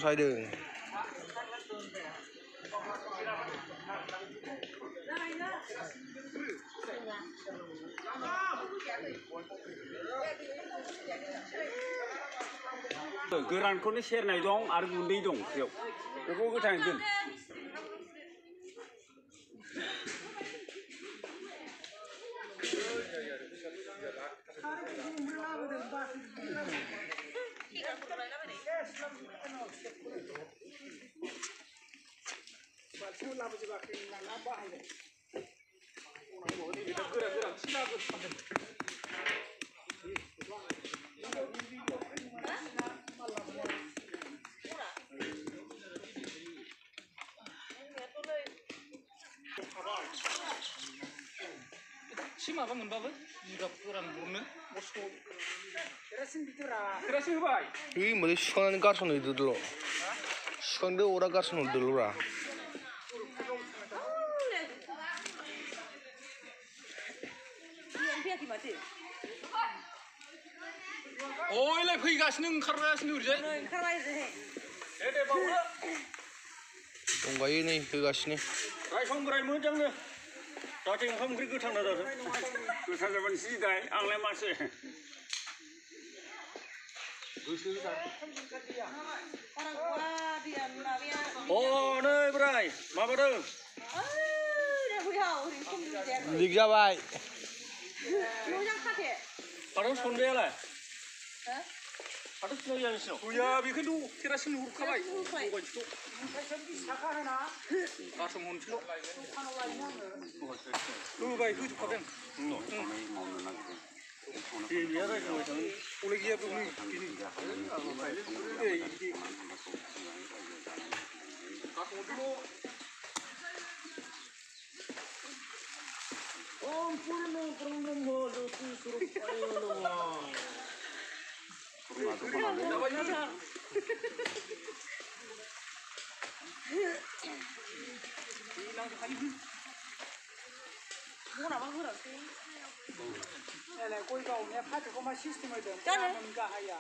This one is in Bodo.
सायदों गोरानखौनो सेरनाय दं आरो गुन्दै दं बेयाव बेखौ गोथाङै दोन एसे माबा मोनबाबो जिगाब गोरान हरनो केरासिन होबाय होमबालाय सुखांनानै गारसननो होदोल' सुखांदो अरा गारसनहरदोल'ब्रा अयलाय फैगासिनो ओंखारगासिनो ओरैजाय दे बावनो दंगायो नै होगासिनो रायसंग्राय मोजांनो जाहाथे ओंखाम ओंख्रि गोथां ना जाथों गोथां जाबानो सिदाय आंलाय मासे नै बोराय माबादों लिक जाबाय फाथो सनजायालाय फाथो सिनाय जागासिनो गैया बेखायनोथ' केरासिन हरखाबाय गारसोम हरनोसैल' होबाय होजोबखादों गैया रायज्लायबाय थानो हले गैया गय गावनाया फाथैखौ मा सिस्टेम होदों? गाहाया